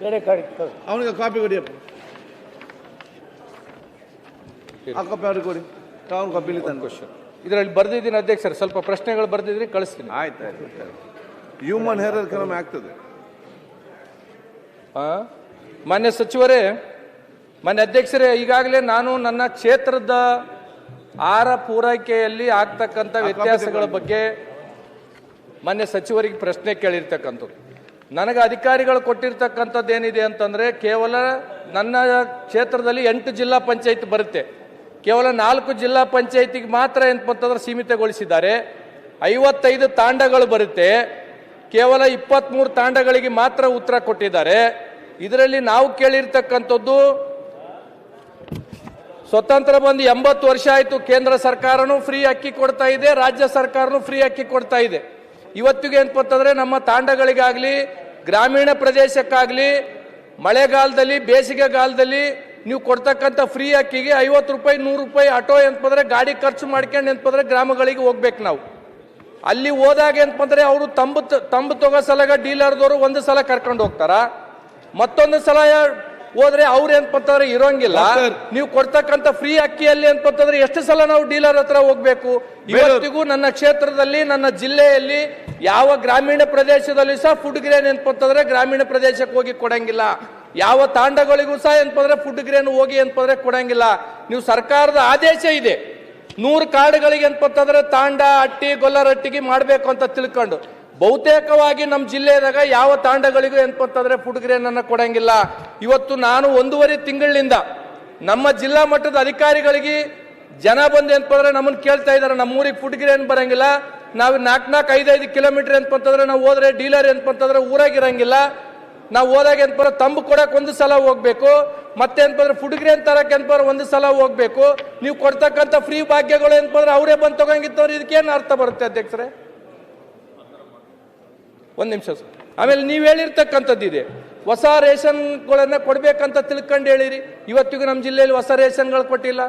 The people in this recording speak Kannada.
ಅವನಿಗೆ ಕಾಪಿ ಕೊಡಿಯಪ್ಪ, ಆ ಕಾಪಿ ಅವ್ರಿಗೆ ಕೊಡಿ, ಅವ್ನು ಕಾಪಿಲಿ ತಂದು. ಕ್ವಶನ್ ಇದರಲ್ಲಿ ಬರ್ದಿದ್ದೀನಿ ಅಧ್ಯಕ್ಷರು, ಸ್ವಲ್ಪ ಪ್ರಶ್ನೆಗಳು ಬರ್ದಿದ್ದೀನಿ, ಕಳಿಸ್ತೀನಿ. ಆಯ್ತು ಆಯ್ತು. ಹ್ಯೂಮನ್ ಹೇರರ್ ಕೆಲವೊಮ್ಮೆ ಆಗ್ತದೆ. ಮಾನ್ಯ ಸಚಿವರೇ, ಮಾನ್ಯ ಅಧ್ಯಕ್ಷರೇ, ಈಗಾಗಲೇ ನಾನು ನನ್ನ ಕ್ಷೇತ್ರದ ಆಹಾರ ಪೂರೈಕೆಯಲ್ಲಿ ಆಗ್ತಕ್ಕಂಥ ವ್ಯತ್ಯಾಸಗಳ ಬಗ್ಗೆ ಮಾನ್ಯ ಸಚಿವರಿಗೆ ಪ್ರಶ್ನೆ ಕೇಳಿರ್ತಕ್ಕಂಥದ್ದು. ನನಗೆ ಅಧಿಕಾರಿಗಳು ಕೊಟ್ಟಿರ್ತಕ್ಕಂಥದ್ದು ಏನಿದೆ ಅಂತಂದರೆ, ಕೇವಲ ನನ್ನ ಕ್ಷೇತ್ರದಲ್ಲಿ 8 ಜಿಲ್ಲಾ ಪಂಚಾಯತ್ ಬರುತ್ತೆ, ಕೇವಲ 4 ಜಿಲ್ಲಾ ಪಂಚಾಯತಿಗೆ ಮಾತ್ರ ಏನಂತಂದ್ರೆ ಸೀಮಿತಗೊಳಿಸಿದ್ದಾರೆ. 55 ತಾಂಡಗಳು ಬರುತ್ತೆ, ಕೇವಲ 23 ತಾಂಡಗಳಿಗೆ ಮಾತ್ರ ಉತ್ತರ ಕೊಟ್ಟಿದ್ದಾರೆ. ಇದರಲ್ಲಿ ನಾವು ಕೇಳಿರ್ತಕ್ಕಂಥದ್ದು, ಸ್ವತಂತ್ರ ಬಂದು 80 ವರ್ಷ ಆಯಿತು, ಕೇಂದ್ರ ಸರ್ಕಾರನೂ ಫ್ರೀ ಅಕ್ಕಿ ಕೊಡ್ತಾ ಇದೆ, ರಾಜ್ಯ ಸರ್ಕಾರನೂ ಫ್ರೀ ಅಕ್ಕಿ ಕೊಡ್ತಾ ಇದೆ. ಇವತ್ತಿಗೆ ಏನಂತಂದ್ರೆ ನಮ್ಮ ತಾಂಡಗಳಿಗಾಗಲಿ ಗ್ರಾಮೀಣ ಪ್ರದೇಶಕ್ಕಾಗಲಿ ಮಳೆಗಾಲದಲ್ಲಿ ಬೇಸಿಗೆಗಾಲದಲ್ಲಿ ನೀವು ಕೊಡ್ತಕ್ಕಂಥ ಫ್ರೀ ಅಕ್ಕಿಗೆ 50 ರೂಪಾಯಿ 100 ರೂಪಾಯಿ ಆಟೋ ಏನಂತಂದ್ರೆ ಗಾಡಿ ಖರ್ಚು ಮಾಡ್ಕೊಂಡು ಏನಂತಂದ್ರೆ ಗ್ರಾಮಗಳಿಗೆ ಹೋಗ್ಬೇಕು. ನಾವು ಅಲ್ಲಿ ಹೋದಾಗ ಏನಂತಂದ್ರೆ ಅವರು ತಂಬು ತಗೋ ಸಲಗ ಡೀಲರ್ದವರು ಒಂದು ಸಲ ಕರ್ಕೊಂಡು ಹೋಗ್ತಾರ, ಮತ್ತೊಂದು ಸಲ ಹೋದ್ರೆ ಅವ್ರು ಏನಂತಂದ್ರೆ ಇರೋಂಗಿಲ್ಲ. ನೀವು ಕೊಡ್ತಕ್ಕಂಥ ಫ್ರೀ ಅಕ್ಕಿಯಲ್ಲಿ ಅಂತಂದ್ರೆ ಎಷ್ಟು ಸಲ ನಾವು ಡೀಲರ್ ಹತ್ರ ಹೋಗ್ಬೇಕು? ಇವತ್ತಿಗೂ ನನ್ನ ಕ್ಷೇತ್ರದಲ್ಲಿ ನನ್ನ ಜಿಲ್ಲೆಯಲ್ಲಿ ಯಾವ ಗ್ರಾಮೀಣ ಪ್ರದೇಶದಲ್ಲಿ ಸಹ ಫುಡ್ ಗ್ರೇನ್ ಏನಂತಂದ್ರೆ ಗ್ರಾಮೀಣ ಪ್ರದೇಶಕ್ಕೆ ಹೋಗಿ ಕೊಡಂಗಿಲ್ಲ. ಯಾವ ತಾಂಡಗಳಿಗೂ ಸಹ ಏನಂತಂದ್ರೆ ಫುಡ್ ಗ್ರೇನ್ ಹೋಗಿ ಅಂತಂದ್ರೆ ಕೊಡಂಗಿಲ್ಲ. ನೀವು ಸರ್ಕಾರದ ಆದೇಶ ಇದೆ 100 ಕಾರ್ಡ್ಗಳಿಗೆ ಏನಂತಂದ್ರೆ ತಾಂಡ ಅಟ್ಟಿ ಗೊಲ್ಲರಟ್ಟಿಗೆ ಮಾಡಬೇಕು ಅಂತ ತಿಳ್ಕೊಂಡು, ಬಹುತೇಕವಾಗಿ ನಮ್ಮ ಜಿಲ್ಲೆದಾಗ ಯಾವ ತಾಂಡಗಳಿಗೂ ಏನಂತಂದ್ರೆ ಫುಡ್ ಗ್ರೇನ್ ಅನ್ನ ಕೊಡಂಗಿಲ್ಲ. ಇವತ್ತು ನಾನು 1.5 ತಿಂಗಳಿಂದ ನಮ್ಮ ಜಿಲ್ಲಾ ಮಟ್ಟದ ಅಧಿಕಾರಿಗಳಿಗೆ ಜನ ಬಂದು ಏನಂತಂದ್ರೆ ನಮ್ಮನ್ನು ಕೇಳ್ತಾ ಇದ್ದಾರೆ, ನಮ್ಮೂರಿಗೆ ಫುಡ್ ಗ್ರೇನ್ ಬರಂಗಿಲ್ಲ, ನಾವು 4-5 ಕಿಲೋಮೀಟರ್ ಏನಂತಂದ್ರೆ ನಾವು ಹೋದ್ರೆ ಡೀಲರ್ ಏನಂತಂದ್ರೆ ಊರಾಗಿರಂಗಿಲ್ಲ, ನಾವು ಹೋದಾಗ ಏನಂತಾರೆ ತಂಬು ಕೊಡಕ್ಕೆ ಒಂದು ಸಲ ಹೋಗ್ಬೇಕು, ಮತ್ತೆ ಏನಂದ್ರೆ ಫುಡ್ ಗ್ರೇನ್ ತರಕ್ಕೆ ಏನಂತಾರೆ ಒಂದು ಸಲ ಹೋಗ್ಬೇಕು. ನೀವು ಕೊಡ್ತಕ್ಕಂಥ ಫ್ರೀ ಭಾಗ್ಯಗಳು ಏನಂದ್ರೆ ಅವರೇ ಬಂದು ತಗೊಂಗಿತ್ತವ್ರು, ಇದಕ್ಕೇನು ಅರ್ಥ ಬರುತ್ತೆ ಅಧ್ಯಕ್ಷರೇ? ಒಂದು ನಿಮಿಷ ಸರ್. ಆಮೇಲೆ ನೀವು ಹೇಳಿರ್ತಕ್ಕಂಥದ್ದು ಇದೆ, ಹೊಸ ರೇಷನ್ಗಳನ್ನ ಕೊಡ್ಬೇಕಂತ ತಿಳ್ಕೊಂಡು ಹೇಳಿರಿ. ಇವತ್ತಿಗೂ ನಮ್ಮ ಜಿಲ್ಲೆಯಲ್ಲಿ ಹೊಸ ರೇಷನ್ಗಳು ಕೊಟ್ಟಿಲ್ಲ.